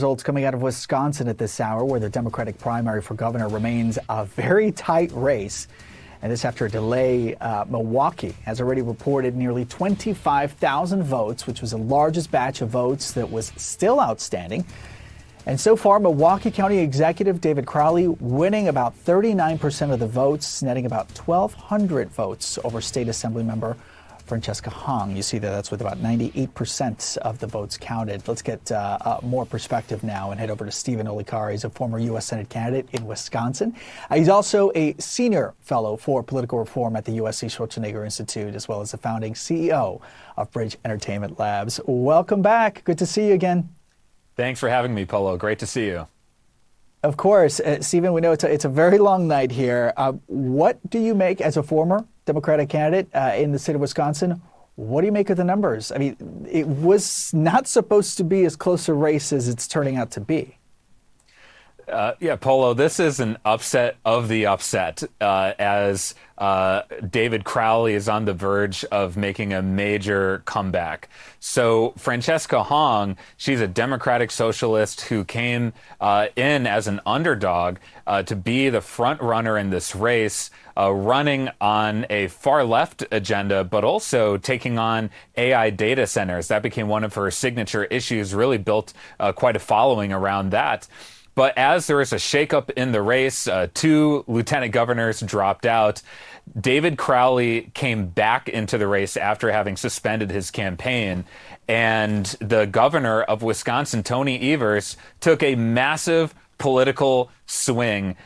Results coming out of Wisconsin at this hour, where the Democratic primary for governor remains a very tight race. And this after a delay. Milwaukee has already reported nearly 25,000 votes, which was the largest batch of votes that was still outstanding. And so far, Milwaukee County Executive David Crowley winning about 39% of the votes, netting about 1,200 votes over State Assembly member Francesca Hong. You see that's with about 98% of the votes counted. Let's get more perspective now and head over to Stephen Olikar. He's a former U.S. Senate candidate in Wisconsin. He's also a senior fellow for political reform at the USC Schwarzenegger Institute, as well as the founding CEO of Bridge Entertainment Labs. Welcome back. Good to see you again. Thanks for having me, Polo. Great to see you. Of course. Stephen, we know it's a very long night here. What do you make as a former Democratic candidate in the state of Wisconsin? What do you make of the numbers? I mean, it was not supposed to be as close a race as it's turning out to be. Yeah, Polo, this is an upset of the upset as David Crowley is on the verge of making a major comeback. So Francesca Hong, she's a Democratic socialist who came in as an underdog to be the front runner in this race, running on a far left agenda, but also taking on AI data centers. That became one of her signature issues, really built quite a following around that. But as there is a shakeup in the race, two lieutenant governors dropped out. David Crowley came back into the race after having suspended his campaign. And the governor of Wisconsin, Tony Evers, took a massive political swing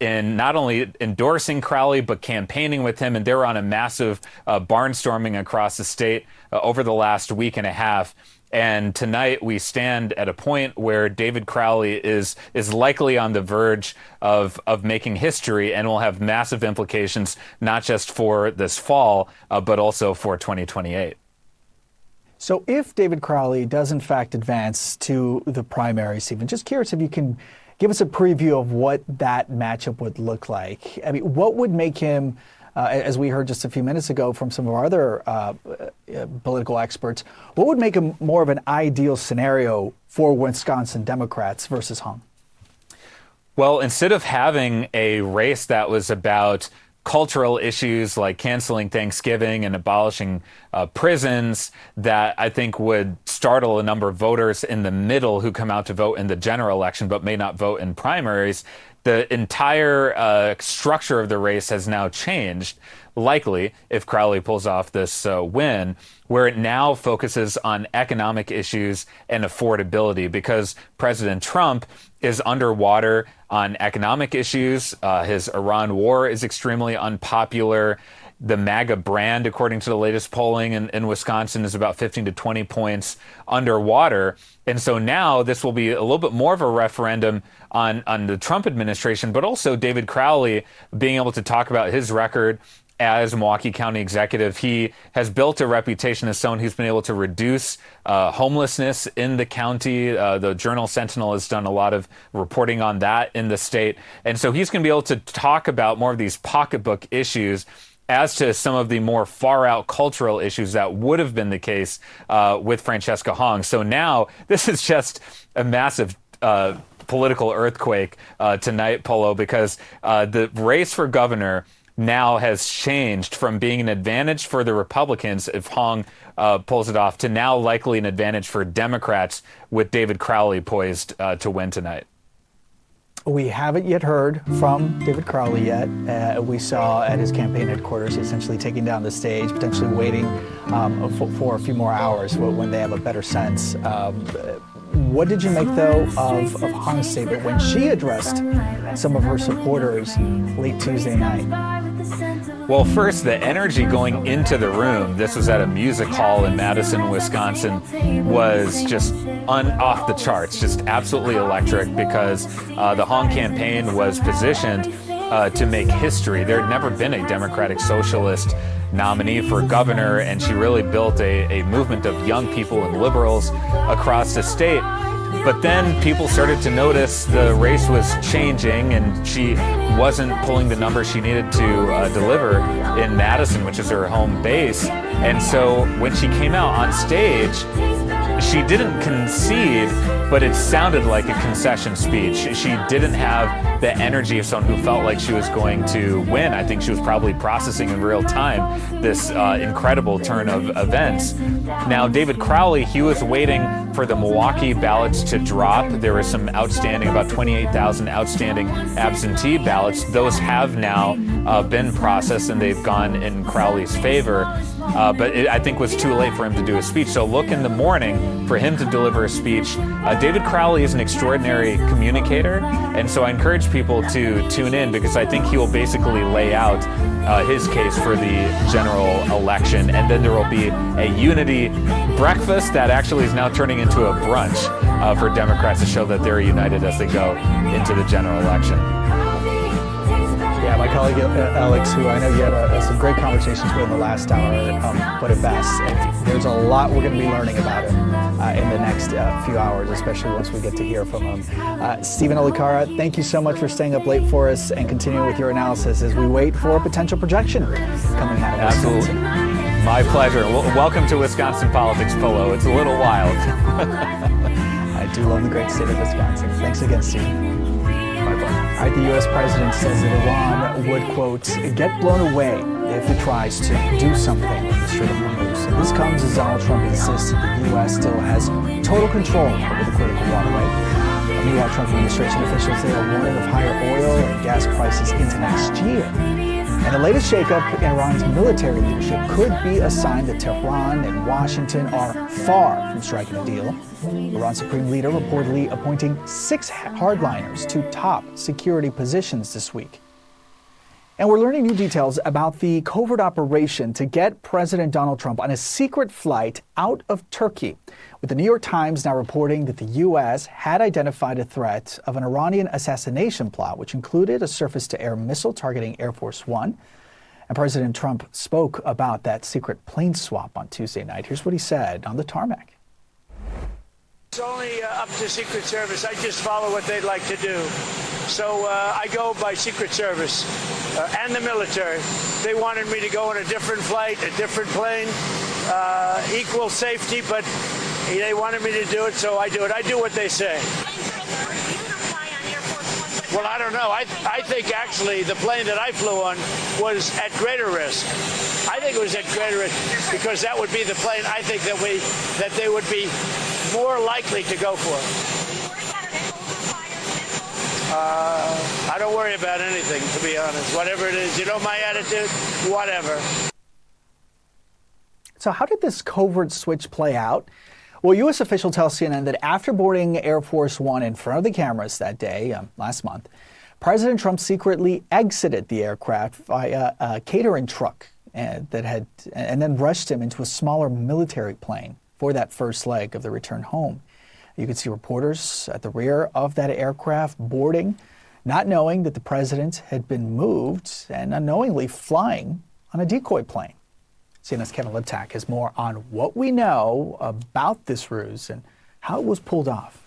in not only endorsing Crowley, but campaigning with him. And they were on a massive barnstorming across the state over the last week and a half. And tonight we stand at a point where David Crowley is likely on the verge of making history and will have massive implications, not just for this fall, but also for 2028. So if David Crowley does in fact advance to the primary, Stephen, just curious if you can give us a preview of what that matchup would look like. I mean, what would make him, as we heard just a few minutes ago from some of our other political experts, what would make him more of an ideal scenario for Wisconsin Democrats versus Hong? Well, instead of having a race that was about cultural issues like canceling Thanksgiving and abolishing prisons that I think would startle a number of voters in the middle who come out to vote in the general election but may not vote in primaries, the entire structure of the race has now changed, likely, if Crowley pulls off this win, where it now focuses on economic issues and affordability, because President Trump is underwater on economic issues. His Iran war is extremely unpopular. The MAGA brand, according to the latest polling in Wisconsin, is about 15 to 20 points underwater. And so now this will be a little bit more of a referendum on the Trump administration, but also David Crowley being able to talk about his record as Milwaukee County executive. He has built a reputation as someone who's been able to reduce homelessness in the county. The Journal Sentinel has done a lot of reporting on that in the state. And so he's going to be able to talk about more of these pocketbook issues as to some of the more far-out cultural issues that would have been the case with Francesca Hong. So now this is just a massive political earthquake tonight, Polo, because the race for governor now has changed from being an advantage for the Republicans if Hong pulls it off to now likely an advantage for Democrats with David Crowley poised to win tonight. We haven't yet heard from David Crowley yet. We saw at his campaign headquarters essentially taking down the stage, potentially waiting for a few more hours when they have a better sense. What did you make, though, of Hong's statement when she addressed some of her supporters late Tuesday night? Well, first, the energy going into the room, this was at a music hall in Madison, Wisconsin, was just off the charts, just absolutely electric, because the Hong campaign was positioned to make history. There had never been a Democratic Socialist nominee for governor, and she really built a movement of young people and liberals across the state. But then people started to notice the race was changing and she wasn't pulling the numbers she needed to deliver in Madison, which is her home base. And so when she came out on stage, she didn't concede, but it sounded like a concession speech. She didn't have the energy of someone who felt like she was going to win. I think she was probably processing in real time this incredible turn of events. Now, David Crowley, he was waiting for the Milwaukee ballots to drop. There were some outstanding, about 28,000 outstanding absentee ballots. Those have now been processed and they've gone in Crowley's favor. But I think it was too late for him to do a speech. So look in the morning for him to deliver a speech. David Crowley is an extraordinary communicator, and so I encourage people to tune in because I think he will basically lay out his case for the general election, and then there will be a unity breakfast that actually is now turning into a brunch for Democrats to show that they're united as they go into the general election. Yeah, my colleague Alex, who I know you had some great conversations with in the last hour, put it best. And there's a lot we're going to be learning about him in the next few hours, especially once we get to hear from him. Stephen Olikara, thank you so much for staying up late for us and continuing with your analysis as we wait for a potential projection coming out of Wisconsin. Absolutely. My pleasure. Welcome to Wisconsin Politics, Polo. It's a little wild. I do love the great state of Wisconsin. Thanks again, Stephen. All right, the U.S. president says that Iran would, quote, get blown away if it tries to do something in the Strait of Hormuz. And this comes as Donald Trump insists that the U.S. still has total control over the critical waterway. Meanwhile, Trump administration officials say are warning of higher oil and gas prices into next year. And the latest shakeup in Iran's military leadership could be a sign that Tehran and Washington are far from striking a deal. Iran's supreme leader reportedly appointing 6 hardliners to top security positions this week. And we're learning new details about the covert operation to get President Donald Trump on a secret flight out of Turkey, with the New York Times now reporting that the U.S. had identified a threat of an Iranian assassination plot, which included a surface-to-air missile targeting Air Force One. And President Trump spoke about that secret plane swap on Tuesday night. Here's what he said on the tarmac. It's only up to Secret Service. I just follow what they'd like to do. So I go by Secret Service and the military. They wanted me to go on a different flight, a different plane, equal safety, but they wanted me to do it, so I do it. I do what they say. Well, I don't know. I think actually the plane that I flew on was at greater risk. I think it was at greater risk because that would be the plane I think that they would be more likely to go for. I don't worry about anything, to be honest. Whatever it is, you know my attitude, whatever. So how did this covert switch play out? Well, U.S. official tells CNN that after boarding Air Force One in front of the cameras that day, last month, President Trump secretly exited the aircraft via a catering truck and then rushed him into a smaller military plane for that first leg of the return home. You could see reporters at the rear of that aircraft boarding, not knowing that the president had been moved and unknowingly flying on a decoy plane. CNN's Kevin Liptak has more on what we know about this ruse and how it was pulled off.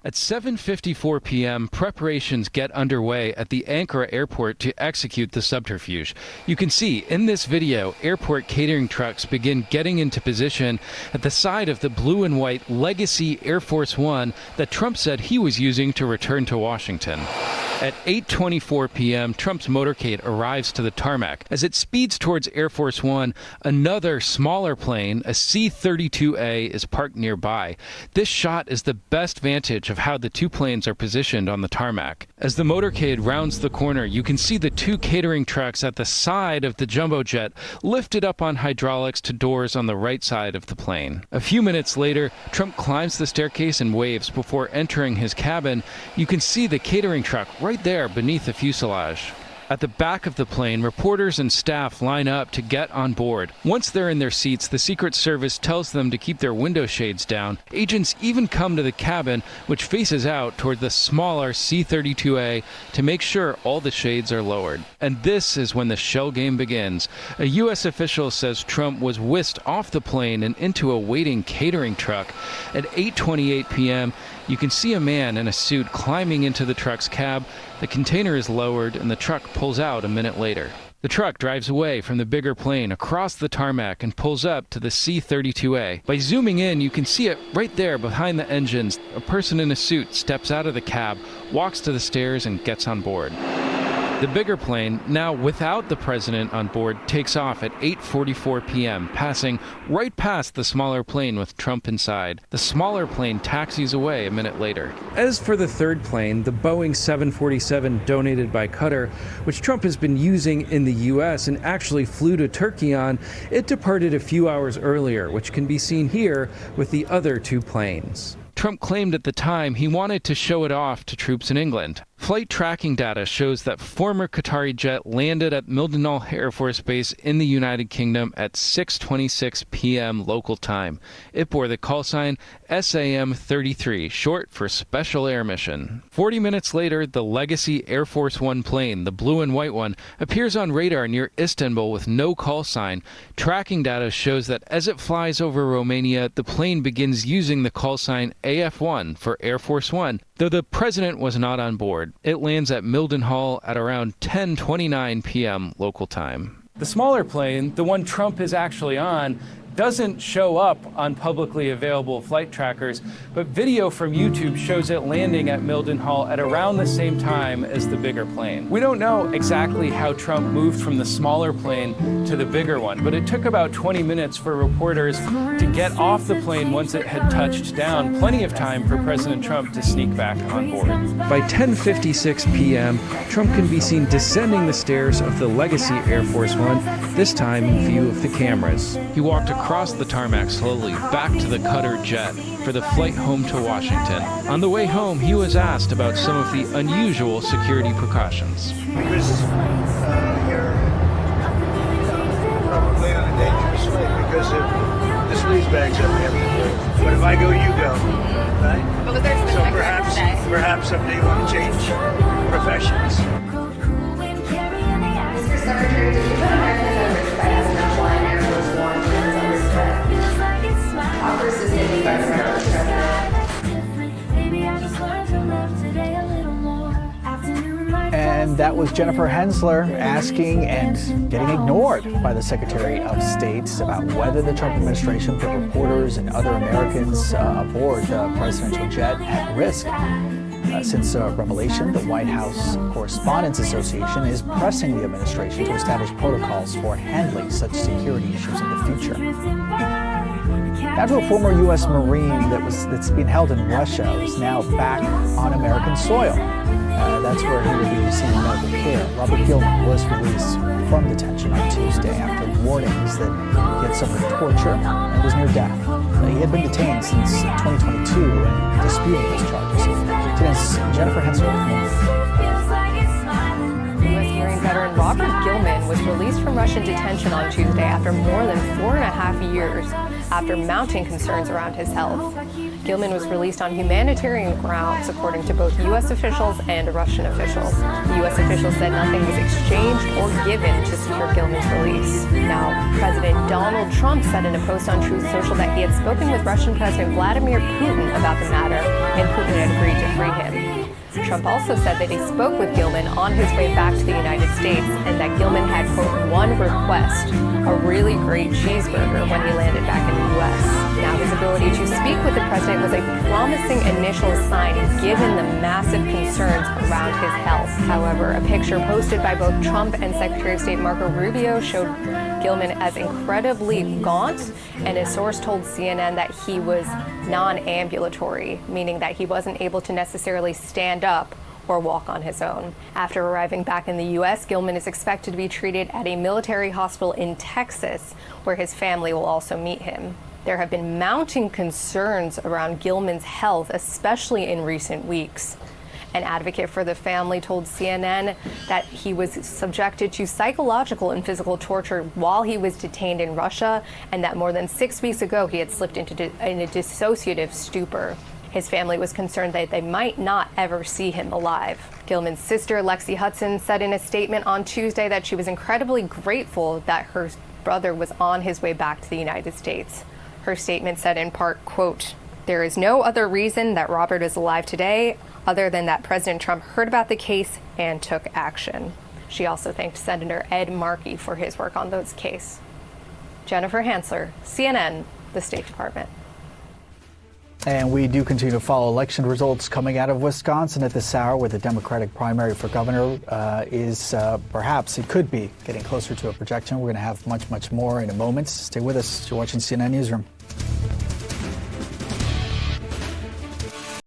At 7:54 p.m., preparations get underway at the Ankara airport to execute the subterfuge. You can see in this video, airport catering trucks begin getting into position at the side of the blue and white Legacy Air Force One that Trump said he was using to return to Washington. At 8:24 p.m., Trump's motorcade arrives to the tarmac. As it speeds towards Air Force One, another smaller plane, a C-32A, is parked nearby. This shot is the best vantage of how the two planes are positioned on the tarmac. As the motorcade rounds the corner, you can see the two catering trucks at the side of the jumbo jet lifted up on hydraulics to doors on the right side of the plane. A few minutes later, Trump climbs the staircase and waves before entering his cabin. You can see the catering truck right there beneath the fuselage. At the back of the plane, reporters and staff line up to get on board. Once they're in their seats, the Secret Service tells them to keep their window shades down. Agents even come to the cabin, which faces out toward the smaller C-32A, to make sure all the shades are lowered. And this is when the shell game begins. A U.S. official says Trump was whisked off the plane and into a waiting catering truck. At 8:28 p.m., you can see a man in a suit climbing into the truck's cab. The container is lowered and the truck pulls out a minute later. The truck drives away from the bigger plane across the tarmac and pulls up to the C-32A. By zooming in, you can see it right there behind the engines. A person in a suit steps out of the cab, walks to the stairs, and gets on board. The bigger plane, now without the president on board, takes off at 8:44 p.m., passing right past the smaller plane with Trump inside. The smaller plane taxis away a minute later. As for the third plane, the Boeing 747 donated by Qatar, which Trump has been using in the U.S. and actually flew to Turkey on, it departed a few hours earlier, which can be seen here with the other two planes. Trump claimed at the time he wanted to show it off to troops in England. Flight tracking data shows that former Qatari jet landed at Mildenhall Air Force Base in the United Kingdom at 6:26 p.m. local time. It bore the call sign SAM-33, short for Special Air Mission. 40 minutes later, the legacy Air Force One plane, the blue and white one, appears on radar near Istanbul with no call sign. Tracking data shows that as it flies over Romania, the plane begins using the call sign AF-1 for Air Force One, though the president was not on board. It lands at Mildenhall at around 10:29 p.m. local time. The smaller plane, the one Trump is actually on, doesn't show up on publicly available flight trackers, but video from YouTube shows it landing at Mildenhall at around the same time as the bigger plane. We don't know exactly how Trump moved from the smaller plane to the bigger one, but it took about 20 minutes for reporters to get off the plane once it had touched down, plenty of time for President Trump to sneak back on board. By 10:56 p.m., Trump can be seen descending the stairs of the legacy Air Force One, this time in view of the cameras. He walked across the tarmac slowly back to the Qatar jet for the flight home to Washington. On the way home, he was asked about some of the unusual security precautions. Because you're probably on a dangerous flight because of the sleaze bags up there. But if I go, you go, right? But was there So perhaps someday you want to change professions. Mr. Secretary, did you put Americans at risk by asking a flying Air Force One planes on this trip? How persistent is our current And that was Jennifer Hensler asking and getting ignored by the Secretary of State about whether the Trump administration put reporters and other Americans aboard the presidential jet at risk. Since revelation, the White House Correspondents Association is pressing the administration to establish protocols for handling such security issues in the future. Now to a former U.S. Marine that's been held in Russia is now back on American soil. That's where he will be receiving medical care. Robert Gilman was released from detention on Tuesday after warnings that he had suffered torture and was near death. He had been detained since 2022 and disputing those charges. Today's Jennifer Hensler with more. U.S. Marine veteran Robert Gilman was released from Russian detention on Tuesday after more than 4.5 years after mounting concerns around his health. Gilman was released on humanitarian grounds, according to both U.S. officials and a Russian official. The U.S. official said nothing was exchanged or given to secure Gilman's release. Now, President Donald Trump said in a post on Truth Social that he had spoken with Russian President Vladimir Putin about the matter, and Putin had agreed to free him. Trump also said that he spoke with Gilman on his way back to the United States and that Gilman had, quote, one request, a really great cheeseburger when he landed back in the U.S. Now, his ability to speak with the president was a promising initial sign given the massive concerns around his health. However, a picture posted by both Trump and Secretary of State Marco Rubio showed Gilman as incredibly gaunt, and a source told CNN that he was non-ambulatory, meaning that he wasn't able to necessarily stand up or walk on his own. After arriving back in the U.S., Gilman is expected to be treated at a military hospital in Texas, where his family will also meet him. There have been mounting concerns around Gilman's health, especially in recent weeks. An advocate for the family told CNN that he was subjected to psychological and physical torture while he was detained in Russia, and that more than 6 weeks ago he had slipped into a dissociative stupor. His family was concerned that they might not ever see him alive. Gilman's sister, Lexi Hudson, said in a statement on Tuesday that she was incredibly grateful that her brother was on his way back to the United States. Her statement said in part, quote, "There is no other reason that Robert is alive today other than that President Trump heard about the case and took action." She also thanked Senator Ed Markey for his work on those case. Jennifer Hansler, CNN, the State Department. And we do continue to follow election results coming out of Wisconsin at this hour, where the Democratic primary for governor is perhaps, it could be, getting closer to a projection. We're going to have much more in a moment. Stay with us. You're watching CNN Newsroom.